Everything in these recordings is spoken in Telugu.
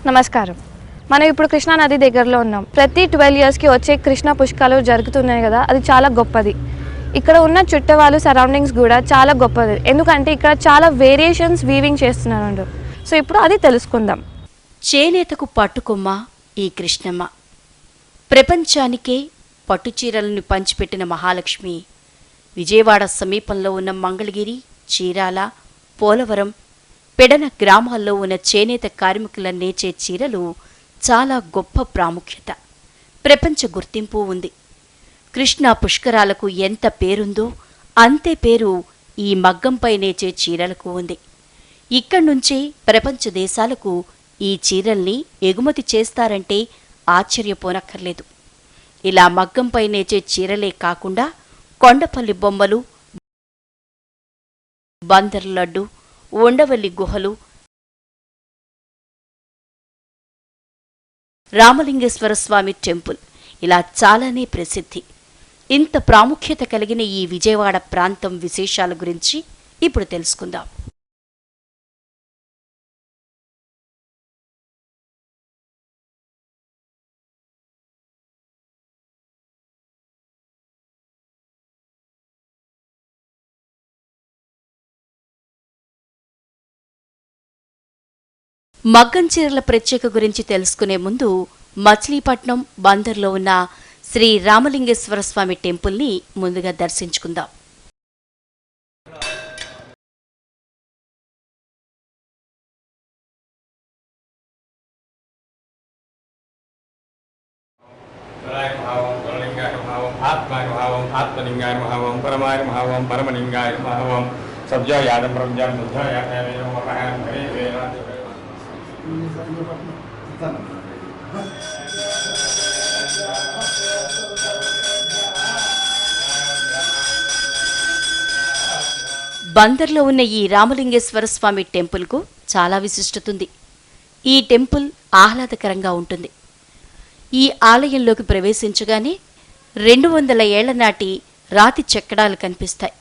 నమస్కారం. మనం ఇప్పుడు కృష్ణా నది దగ్గరలో ఉన్నాం. ప్రతి 12 ఇయర్స్కి వచ్చే కృష్ణా పుష్కరాలు జరుగుతున్నాయి కదా, అది చాలా గొప్పది. ఇక్కడ ఉన్న చుట్టవాళ్ళు సరౌండింగ్స్ కూడా చాలా గొప్పది, ఎందుకంటే ఇక్కడ చాలా వేరియేషన్స్ వీవింగ్ చేస్తున్నారు. సో ఇప్పుడు అది తెలుసుకుందాం. చేనేతకు పట్టుకొమ్మ ఈ కృష్ణమ్మ. ప్రపంచానికే పట్టుచీరలను పంచిపెట్టిన మహాలక్ష్మి విజయవాడ సమీపంలో ఉన్న మంగళగిరి, చీరాల, పోలవరం, పెడన గ్రామాల్లో ఉన్న చేనేత కార్మికుల నేచే చీరలు చాలా గొప్ప ప్రాముఖ్యత, ప్రపంచ గుర్తింపు ఉంది. కృష్ణా పుష్కరాలకు ఎంత పేరుందో అంతే పేరు ఈ మగ్గంపై నేచే చీరలకు ఉంది. ఇక్కడ్నుంచే ప్రపంచ దేశాలకు ఈ చీరల్ని ఎగుమతి చేస్తారంటే ఆశ్చర్యపోనక్కర్లేదు. ఇలా మగ్గంపై నేచే చీరలే కాకుండా కొండపల్లి బొమ్మలు, బందర్ లడ్డు, ఉండవల్లి గుహలు, రామలింగేశ్వర స్వామి టెంపుల్ ఇలా చాలానే ప్రసిద్ధి. ఇంత ప్రాముఖ్యత కలిగిన ఈ విజయవాడ ప్రాంతం విశేషాల గురించి ఇప్పుడు తెలుసుకుందాం. మగ్గం చీరల ప్రత్యేక గురించి తెలుసుకునే ముందు మచిలీపట్నం బందర్లో ఉన్న శ్రీ రామలింగేశ్వర స్వామి టెంపుల్ని ముందుగా దర్శించుకుందాం. బందర్లో ఉన్న ఈ రామలింగేశ్వర స్వామి టెంపుల్కు చాలా విశిష్టతుంది. ఈ టెంపుల్ ఆహ్లాదకరంగా ఉంటుంది. ఈ ఆలయంలోకి ప్రవేశించగానే 200 ఏళ్ల నాటి రాతి చెక్కడాలు కనిపిస్తాయి.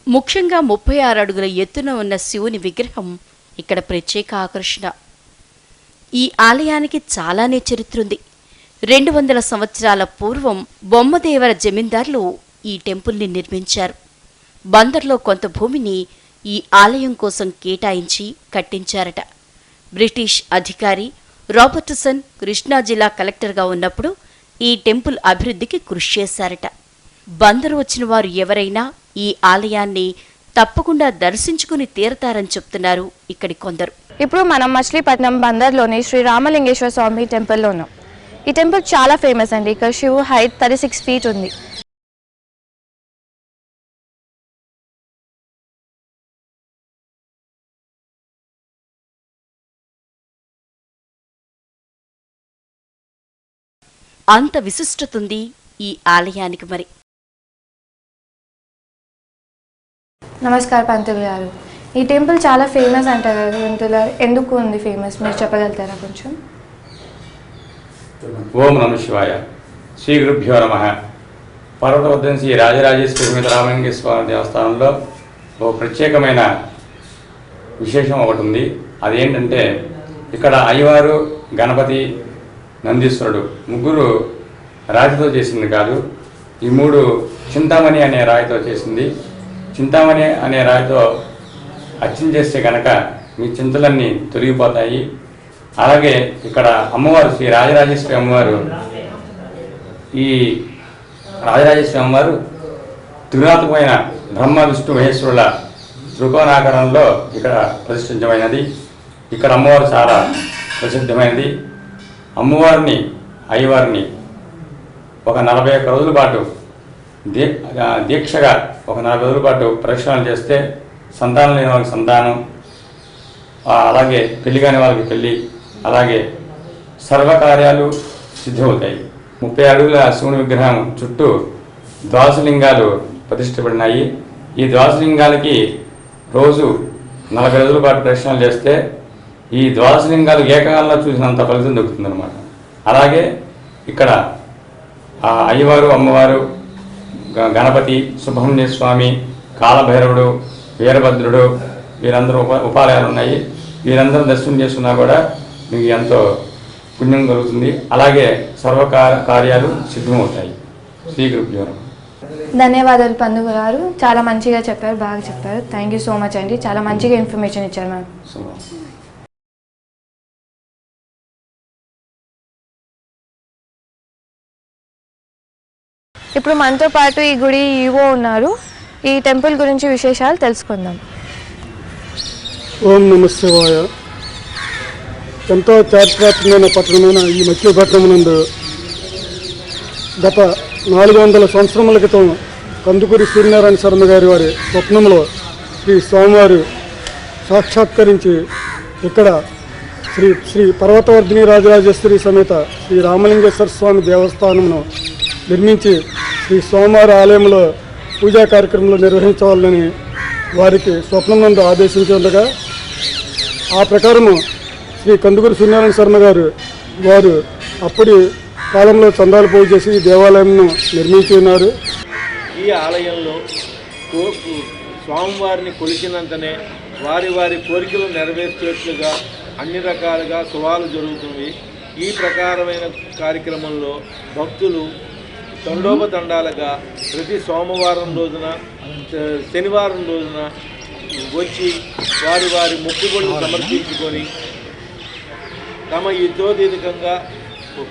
ముఖ్యంగా 36 అడుగుల ఎత్తున ఉన్న శివుని విగ్రహం ఇక్కడ ప్రత్యేక ఆకర్షణ. ఈ ఆలయానికి చాలానే చరిత్రుంది. 200 సంవత్సరాల పూర్వం బొమ్మదేవర జమీందార్లు ఈ టెంపుల్ని నిర్మించారు. బందర్లో కొంత భూమిని ఈ ఆలయం కోసం కేటాయించి కట్టించారట. బ్రిటిష్ అధికారి రాబర్ట్సన్ కృష్ణా జిల్లా కలెక్టర్గా ఉన్నప్పుడు ఈ టెంపుల్ అభివృద్ధికి కృషి చేశారట. బందరు వచ్చిన వారు ఎవరైనా ఈ ఆలయాన్ని తప్పకుండా దర్శించుకుని తీరతారని చెప్తున్నారు ఇక్కడి కొందరు. ఇప్పుడు మనం మచిలీపట్నం బందర్లోని శ్రీ రామలింగేశ్వర స్వామి టెంపుల్లో ఉన్నాం. ఈ టెంపుల్ చాలా ఫేమస్ అండి. ఇక్కడ శివు హైట్ 36 ఫీట్ ఉంది. అంత విశిష్టతుంది ఈ ఆలయానికి. మరి నమస్కారం పంతులు గారు. ఈ టెంపుల్ చాలా ఫేమస్ అంటారు కదా పంతులు, ఎందుకు ఉంది ఫేమస్ మీరు చెప్పగలుగుతారా కొంచెం? ఓం నమ శివాయ. శ్రీ గురుభ్యో నమః. పర్వతవర్ధన శ్రీ రాజరాజేశ్వరి సమేత రామలింగేశ్వర స్వామి దేవస్థానంలో ఓ ప్రత్యేకమైన విశేషం ఒకటి ఉంది. అదేంటంటే ఇక్కడ అయ్యవారు, గణపతి, నందీశ్వరుడు ముగ్గురు రాతితో చేసింది కాదు. ఈ 3 చింతామణి అనే రాయితో చేసింది. చింతామణి అనే రాయితో అర్చన చేస్తే కనుక మీ చింతలన్నీ తొలగిపోతాయి. అలాగే ఇక్కడ అమ్మవారు శ్రీ రాజరాజేశ్వరి అమ్మవారు, ఈ రాజరాజేశ్వరి అమ్మవారు త్రినాథమైన బ్రహ్మ విష్ణు మహేశ్వరుల త్రికోణాకారంలో ఇక్కడ ప్రతిష్ఠించమైనది. ఇక్కడ అమ్మవారు చాలా ప్రసిద్ధమైనది. అమ్మవారిని, అయ్యవారిని ఒక 41 రోజుల పాటు దీక్షగా ఒక 40 రోజుల పాటు ప్రదక్షిణలు చేస్తే సంతానం లేని వాళ్ళకి సంతానం, అలాగే పెళ్లి కాని వాళ్ళకి పెళ్ళి, అలాగే సర్వకార్యాలు సిద్ధమవుతాయి. 30 అడుగుల శివుని విగ్రహం చుట్టూ ద్వాదశలింగాలు ప్రతిష్ఠపడినాయి. ఈ ద్వాదశలింగాలకి రోజు 40 రోజుల పాటు ప్రదక్షిణలు చేస్తే ఈ ద్వాదశలింగాలు ఏకకాలంలో చూసినంత ఫలితం దొరుకుతుందన్నమాట. అలాగే ఇక్కడ అయ్యవారు, అమ్మవారు, గణపతి, సుబ్రహ్మణ్య స్వామి, కాలభైరవుడు, వీరభద్రుడు వీరందరూ ఉపాలయాలు ఉన్నాయి. వీరందరూ దర్శనం చేసుకున్నా కూడా మీకు ఎంతో పుణ్యం కలుగుతుంది. అలాగే కార్యాలు సిద్ధమవుతాయి. శ్రీ గురుభ్యో నమః. ధన్యవాదాలు పండుగ గారు, చాలా మంచిగా చెప్పారు, బాగా చెప్పారు. థ్యాంక్ యూ సో మచ్ అండి, చాలా మంచిగా ఇన్ఫర్మేషన్ ఇచ్చారు మ్యామ్. ఇప్పుడు మనతో పాటు ఈ గుడి ఈవో ఉన్నారు. ఈ టెంపుల్ గురించి విశేషాలు తెలుసుకుందాం. ఓం నమ శివాయ. ఎంతో చారిత్రాత్మకమైన పట్టణమైన ఈ మచిలీపట్నం నందు గత 400 సంవత్సరముల క్రితం కందుకూరి సూర్యనారాయణ శర్మ గారి వారి స్వప్నంలో శ్రీ స్వామివారు సాక్షాత్కరించి ఇక్కడ శ్రీ శ్రీ పర్వతవర్ధిని రాజరాజేశ్వరి సమేత శ్రీ రామలింగేశ్వర స్వామి దేవస్థానమును నిర్మించి శ్రీ స్వామివారి ఆలయంలో పూజా కార్యక్రమాలు నిర్వహించవాలని వారికి స్వప్నం నందు ఆదేశించుండగా ఆ ప్రకారము శ్రీ కందుకూరి సూర్యనారాయణ శర్మ గారు వారు అప్పటి కాలంలో చందాలు పోగు చేసి ఈ దేవాలయంను నిర్మించి ఉన్నారు. ఈ ఆలయంలో స్వామివారిని కొలిచినంతనే వారి వారి కోరికలు నెరవేర్చేట్లుగా అన్ని రకాలుగా శుభాలు జరుగుతుంది. ఈ ప్రకారమైన కార్యక్రమంలో భక్తులు తండోపతండాలుగా ప్రతి సోమవారం రోజున శనివారం రోజున వచ్చి వారి వారి మొక్కుబడులు సమర్పించుకొని తమ యుద్ధోదీతకంగా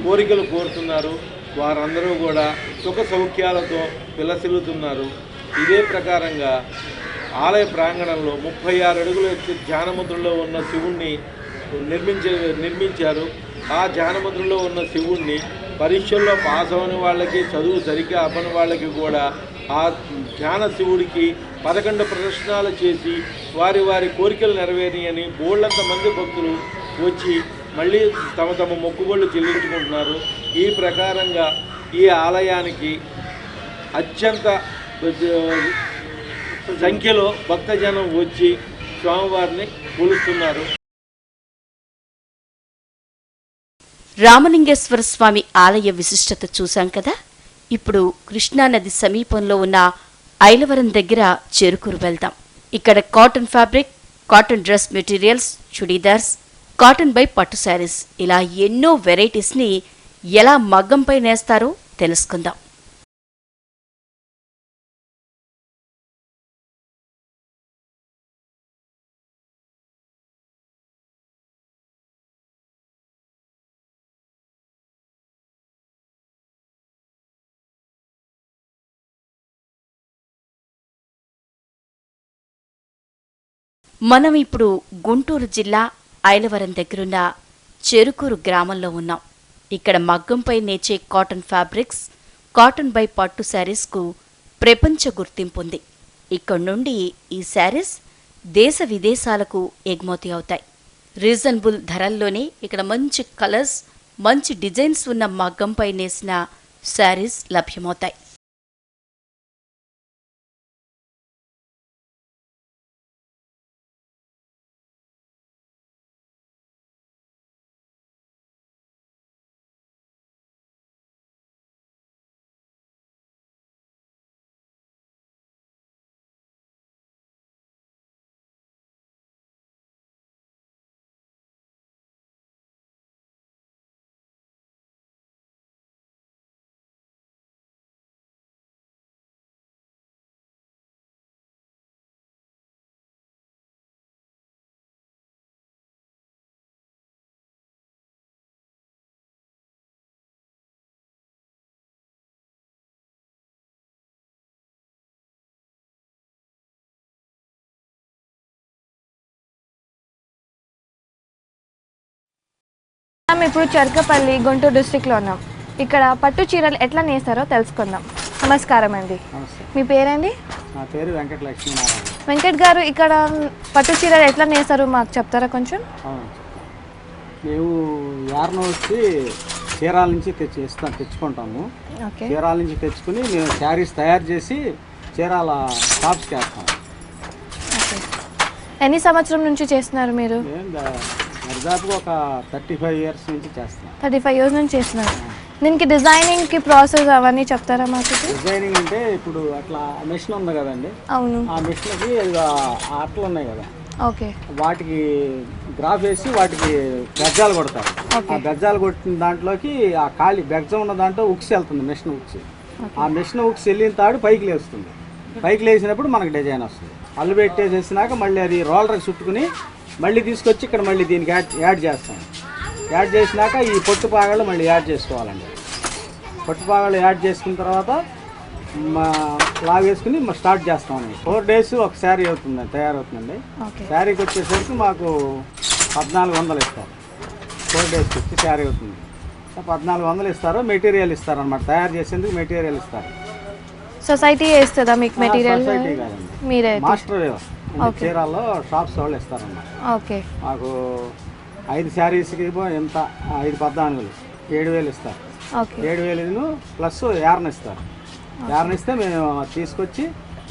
కోరికలు కోరుతున్నారు. వారందరూ కూడా సుఖ సౌఖ్యాలతో విలసిల్లుతున్నారు. ఇదే ప్రకారంగా ఆలయ ప్రాంగణంలో 36 అడుగుల ఎత్తు ధ్యానముద్రలో ఉన్న శివుణ్ణి నిర్మించారు. ఆ ధ్యానముద్రలో ఉన్న శివుణ్ణి పరీక్షల్లో పాస్ అవని వాళ్ళకి, చదువు సరిగ్గా అవ్వని వాళ్ళకి కూడా ఆ ధ్యాన శివుడికి 11 ప్రదర్శనాలు చేసి వారి వారి కోరికలు నెరవేరియని బోళ్ళంత మంది భక్తులు వచ్చి మళ్ళీ తమ తమ మొక్కుబళ్ళు చెల్లించుకుంటున్నారు. ఈ ప్రకారంగా ఈ ఆలయానికి అత్యంత సంఖ్యలో భక్తజనం వచ్చి స్వామివారిని కొలుస్తున్నారు. రామలింగేశ్వర స్వామి ఆలయ విశిష్టత చూశాం కదా. ఇప్పుడు కృష్ణానది సమీపంలో ఉన్న ఐలవరం దగ్గర చెరుకూరు వెళ్దాం. ఇక్కడ cotton fabric, cotton dress materials, churidars, cotton by పట్టు శారీస్ ఇలా ఎన్నో వెరైటీస్ని ఎలా మగ్గంపై నేస్తారో తెలుసుకుందాం. మనం ఇప్పుడు గుంటూరు జిల్లా ఐలవరం దగ్గరున్న చెరుకూరు గ్రామంలో ఉన్నాం. ఇక్కడ మగ్గంపై నేచే కాటన్ ఫ్యాబ్రిక్స్, కాటన్ బై పట్టు శారీస్కు ప్రపంచ గుర్తింపు ఉంది. ఇక్కడ నుండి ఈ శారీస్ దేశ విదేశాలకు ఎగుమతి అవుతాయి. రీజనబుల్ ధరల్లోనే ఇక్కడ మంచి కలర్స్, మంచి డిజైన్స్ ఉన్న మగ్గంపై నేసిన శారీస్ లభ్యమవుతాయి. ఇప్పుడు చెరకపల్లి, గుంటూరు డిస్ట్రిక్ట్లో ఉన్నాం. ఇక్కడ పట్టు చీరలు ఎట్లా నేస్తారో తెలుసుకుందాం. నమస్కారం అండి. మీ పేరండి? నా పేరు వెంకట లక్ష్మీనారాయణ. వెంకట్ గారు, ఇక్కడ పట్టు చీరలు ఎట్లా నేస్తారో మాకు చెప్తారా కొంచెం? మేము యార్న వచ్చి చీరాల నుంచి తెచ్చుకుంటాము. చీరాల నుంచి తెచ్చుకుని మేము శారీస్ తయారు చేసి చీరాల షాప్స్కి వేస్తాము. ఎన్ని సంవత్సరం నుంచి చేస్తున్నారు మీరు? దాదాపుగా ఒక 35 years నుంచి చేస్తాం. 35 years నుంచి చేస్తున్నారు. దీనికి డిజైనింగ్కి ప్రాసెస్ అవన్నీ చెప్తారా మాకు? డిజైనింగ్ అంటే ఇప్పుడు అట్లా మిషన్ ఉంది కదండి. అవును. ఆ మిషన్కి ఆటలు ఉన్నాయి కదా. ఓకే. వాటికి గ్రాఫ్ వేసి వాటికి గజ్జాలు కొడతారు. ఆ గజ్జాలు కొట్టిన దాంట్లోకి ఆ ఖాళీ బెజ్జం ఉన్న దాంట్లో ఉక్స్ వెళ్తుంది, మిషన్ ఉక్స్. ఆ మిషన్ ఉక్స్ వెళ్ళిన తాడు పైకి లేస్తుంది. పైకి లేచినప్పుడు మనకు డిజైన్ వస్తుంది. అల్లు పెట్టేసేసినాక మళ్ళీ అది రోలర్కి చుట్టుకుని మళ్ళీ తీసుకొచ్చి ఇక్కడ మళ్ళీ దీనికి యాడ్ చేస్తాం. యాడ్ చేసినాక ఈ పొట్టు పాగాళ్ళు మళ్ళీ యాడ్ చేసుకోవాలండి. పొట్టు పాగాళ్ళు యాడ్ చేసుకున్న తర్వాత లాగేసుకుని స్టార్ట్ చేస్తామండి. 4 days ఒక శారీ అవుతుందండి, తయారవుతుందండి. శారీకి వచ్చేసరికి మాకు 1400 ఇస్తారు. 4 days వచ్చి శారీ అవుతుంది. 1400 ఇస్తారు. మెటీరియల్ ఇస్తారనమాట, తయారు చేసేందుకు మెటీరియల్ ఇస్తారు. సొసైటీ వేస్తుందా మీకు మెటీరియల్? సొసైటీ కాదండి, మీరే మాస్టర్ చీరాల్లో షాప్స్ వాళ్ళు ఇస్తారన్నమాట. ఓకే. మాకు 5 శారీస్కి ఎంత 5-14 7,000 ఇస్తారు. 7,000 ప్లస్ యార్న్ ఇస్తారు. యార్న్ ఇస్తే మేము తీసుకొచ్చి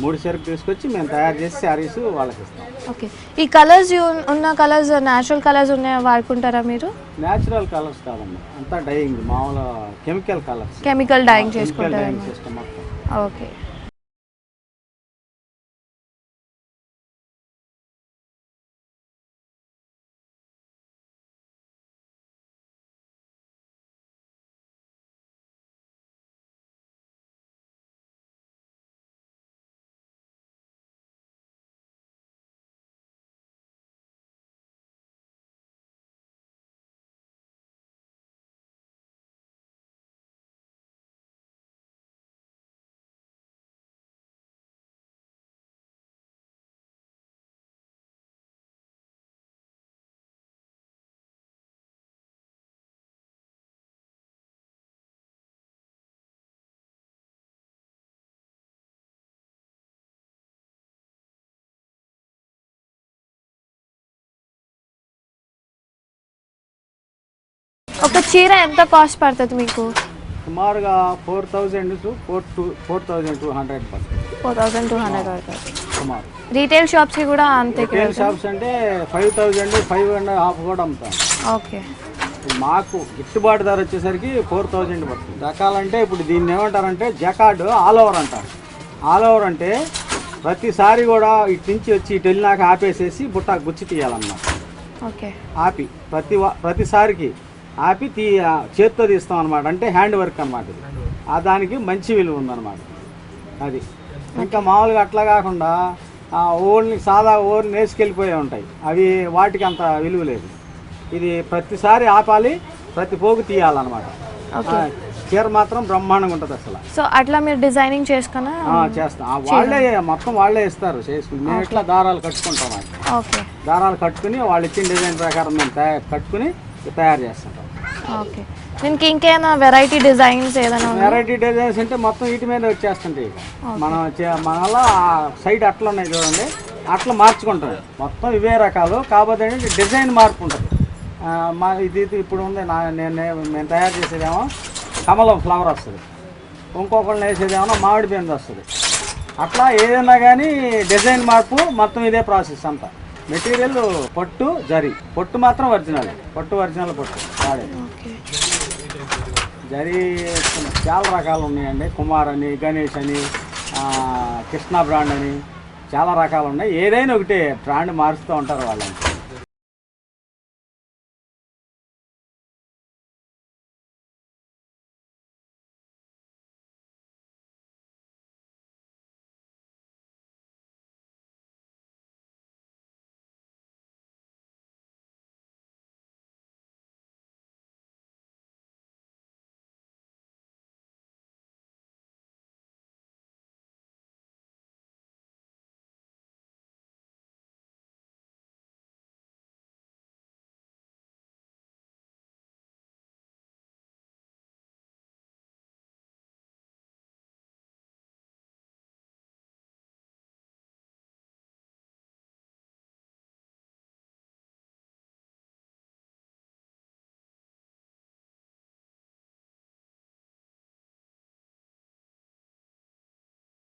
3 చెరుకు తీసుకొచ్చి మేము తయారు చేసి శారీస్ వాళ్ళకి ఇస్తాం. ఓకే. ఈ కలర్స్ ఉన్న కలర్స్ న్యాచురల్ కలర్స్ ఉన్నాయి వాడుకుంటారా మీరు? న్యాచురల్ కలర్స్ కాదండి, అంతా డైయింగ్, మామూలు కెమికల్ కలర్స్, కెమికల్ డైయింగ్ చేసుకుంటారా? సిస్టమ్ మొత్తం. ఓకే. ఒక చీర ఎంత కాస్ట్ పడుతుంది మీకు? సుమారుగా 4,000 to 4,200 పడుతుంది. 4,200 పడుతుంది సుమారు. రీటైల్ షాప్స్కి కూడా అంతే? రీటైల్ షాప్స్ అంటే 5,000, 5.5 కూడా అమ్ముతాం. ఓకే. మాకు గిట్టుబాటు ధర వచ్చేసరికి 4,000 పడుతుంది. రకాలంటే ఇప్పుడు దీన్ని ఏమంటారంటే జకార్డ్ ఆల్ ఓవర్ అంటారు. ఆల్ ఓవర్ అంటే ప్రతిసారి కూడా ఇటు నుంచి వచ్చి ఇటు వెళ్ళినాక ఆపేసేసి బుట్ట గుచ్చి తీయాలన్నమాట. ఓకే. ఆపి ప్రతిసారికి ఆపి చేత్తో తీస్తాం అనమాట. అంటే హ్యాండ్ వర్క్ అనమాట. దానికి మంచి విలువ ఉందన్నమాట. అది ఇంకా మామూలుగా అట్లా కాకుండా ఓన్లీ సాదా ఓన్ నేసుకెళ్ళిపోయి ఉంటాయి, అవి వాటికి అంత విలువ లేదు. ఇది ప్రతిసారి ఆపాలి, ప్రతి పోగు తీయాలన్నమాట. చీర మాత్రం బ్రహ్మాండంగా ఉంటుంది అసలు. సో అట్లా మీరు డిజైనింగ్ చేసుకున్నా? చేస్తాం. వాళ్ళే మొత్తం వాళ్ళే ఇస్తారు చేసుకుని. మేము ఇట్లా దారాలు కట్టుకుంటాం. ఓకే. దారాలు కట్టుకుని వాళ్ళు ఇచ్చిన డిజైన్ ప్రకారం మేము కట్టుకుని తయారు చేస్తుంటాం. ఓకే. దీనికి ఇంకేమైనా వెరైటీ డిజైన్స్ ఏదైనా? వెరైటీ డిజైన్స్ అంటే మొత్తం వీటి మీద వచ్చేస్తుంటాయి. మనలో సైడ్ అట్లా ఉన్నాయి చూడండి, అట్లా మార్చుకుంటాం. మొత్తం ఇవే రకాలు, కాకపోతే డిజైన్ మార్పు ఉంటుంది. ఇది ఇప్పుడు ఉంది మేము తయారు చేసేదేమో కమలం ఫ్లవర్ వస్తుంది, ఇంకొకళ్ళు వేసేదేమో మామిడి పిండి వస్తుంది. అట్లా ఏదైనా కానీ డిజైన్ మార్పు మొత్తం ఇదే ప్రాసెస్ అంతా. మెటీరియల్ పట్టు, జరీ. పట్టు మాత్రం ఒరిజినల్ పట్టు వాడే. జరీ చాలా రకాలు ఉన్నాయండి. కుమార్ అని, గణేష్ అని, కృష్ణ బ్రాండ్ అని చాలా రకాలు ఉన్నాయి. ఏదైనా ఒకటే బ్రాండ్ మారుస్తూ ఉంటారు వాళ్ళని.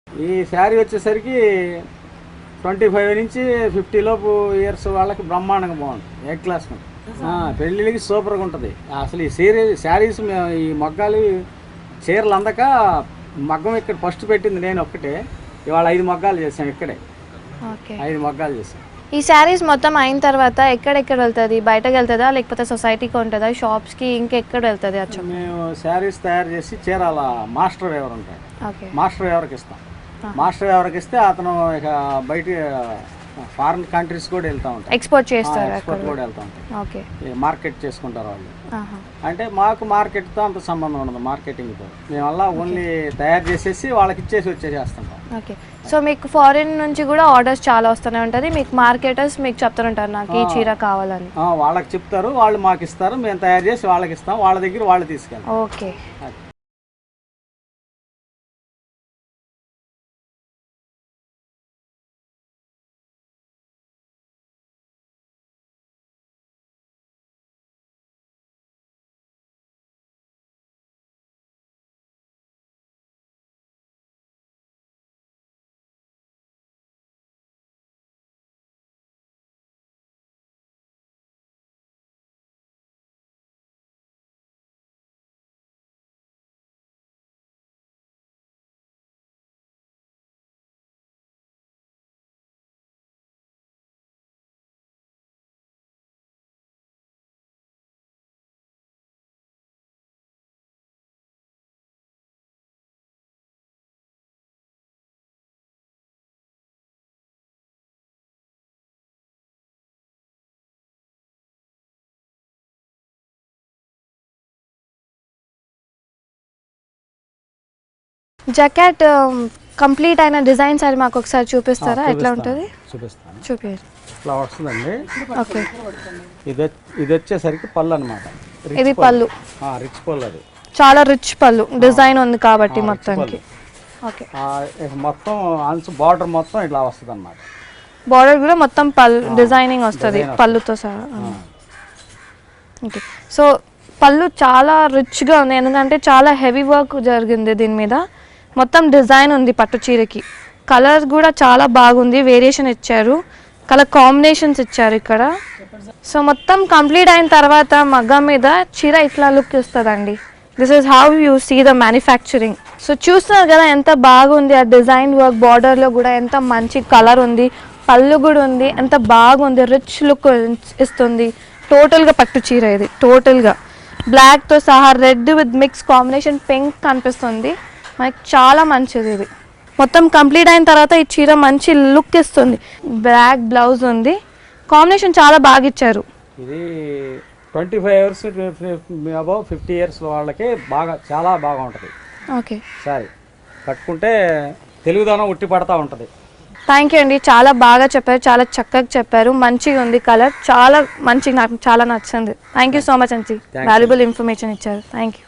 ఈ శారీ వచ్చేసరికి 25 నుంచి 50 లోపు ఇయర్స్ వాళ్ళకి బ్రహ్మాండంగా బాగుంటుంది. ఏ క్లాస్ పెళ్ళిళ్ళకి సూపర్గా ఉంటుంది అసలు. ఈ శారీస్ ఈ మగ్గాలు చీరలు అందక మగ్గం ఇక్కడ ఫస్ట్ పెట్టింది నేను ఒక్కటే. ఇవాళ 5 మగ్గాలు చేసాం ఇక్కడే. 5 మగ్గాలు చేసాం. ఈ శారీస్ మొత్తం అయిన తర్వాత ఎక్కడెక్కడ వెళ్తుంది? బయటకు వెళ్తుందా లేకపోతే సొసైటీకి ఉంటుందా, షాప్స్కి, ఇంకెక్కడ వెళ్తుంది? అచ్చా, మేము శారీస్ తయారు చేసి చీరాల మాస్టర్ ఎవరు ఉంటాయి, ఓకే. మాస్టర్ ఎవరికి ఇస్తాం. మాస్టర్ ఎవరికి ఇస్తే అతను ఇక బయట ఫారిన్ కంట్రీస్ కూడా వెళ్తూ ఉంటాయి, ఎక్స్పోర్ట్ చేస్తారు, ఎక్స్పోర్ట్ కూడా వెళ్తూ ఉంటాయి. ఓకే. మార్కెట్ చేసుకుంటారు వాళ్ళు. అంటే మాకు మార్కెట్తో అంత సంబంధం ఉండదు, మార్కెటింగ్తో. మేము అలా ఓన్లీ తయారు చేసేసి వాళ్ళకి ఇచ్చేసి వచ్చేసేస్తుంటాం. ఓకే. సో మీకు ఫారిన్ నుంచి కూడా ఆర్డర్స్ చాలా వస్తూనే ఉంటుంది, మీకు మార్కెటర్స్ మీకు చెప్తుంటారు నాకు ఈ చీర కావాలని? వాళ్ళకి చెప్తారు, వాళ్ళు మాకు ఇస్తారు, మేము తయారు చేసి వాళ్ళకి ఇస్తాం, వాళ్ళ దగ్గర వాళ్ళు తీసుకెళ్తాం. ఓకే. జాకెట్ కంప్లీట్ అయిన డిజైన్స్ అది మాకు ఒకసారి చూపిస్తారా? ఎట్లా ఉంటుంది? చూపిస్తాను. చూపించండి. ఇట్లా వస్తుందండి. ఓకే. ఇది వచ్చేసరికి పళ్ళు అనమాట. ఇది పళ్ళు, రిచ్ పళ్ళు. అది చాలా రిచ్ పళ్ళు, డిజైన్ ఉంది కాబట్టి మొత్తానికి. ఓకే. మొత్తం అంచు బార్డర్ మొత్తం ఇట్లా వస్తుంది అనమాట. బార్డర్ కూడా మొత్తం పళ్ళు డిజైనింగ్ వస్తుంది పళ్ళుతో సహా. ఓకే. సో పళ్ళు చాలా రిచ్గా ఉంది, ఎందుకంటే చాలా హెవీ వర్క్ జరిగింది దీని మీద. మొత్తం డిజైన్ ఉంది పట్టు చీరకి. కలర్ కూడా చాలా బాగుంది, వేరియేషన్ ఇచ్చారు, కలర్ కాంబినేషన్స్ ఇచ్చారు ఇక్కడ. సో మొత్తం కంప్లీట్ అయిన తర్వాత మగ్గం మీద చీర ఇట్లా లుక్ ఇస్తుందండి. This is how you see the manufacturing. So చూస్తున్నారు కదా ఎంత బాగుంది ఆ డిజైన్ వర్క్. బార్డర్లో కూడా ఎంత మంచి కలర్ ఉంది, పళ్ళు కూడా ఉంది, ఎంత బాగుంది, రిచ్ లుక్ ఇస్తుంది. టోటల్గా పట్టు చీర ఇది. టోటల్గా బ్లాక్తో సహా red with mix combination pink కనిపిస్తుంది మనకి. చాలా మంచిది ఇది. మొత్తం కంప్లీట్ అయిన తర్వాత ఈ చీర మంచి లుక్ ఇస్తుంది. బ్లాక్ బ్లౌజ్ ఉంది, కాంబినేషన్ చాలా బాగా ఇచ్చారు. ఇది 25 ఇయర్స్ అబౌవ్ 50 ఇయర్స్ వాళ్ళకి బాగా చాలా బాగా ఉంటుంది. ఓకే. సరే కట్టుకుంటే తెలుగుదనం ఉట్టి పడతా ఉంటుంది. థ్యాంక్ యూ అండి, చాలా బాగా చెప్పారు, చాలా చక్కగా చెప్పారు. మంచిగా ఉంది కలర్, చాలా మంచిగా, నాకు చాలా నచ్చింది. థ్యాంక్ యూ సో మచ్ అండి, వాల్యుబుల్ ఇన్ఫర్మేషన్ ఇచ్చారు. Thank you.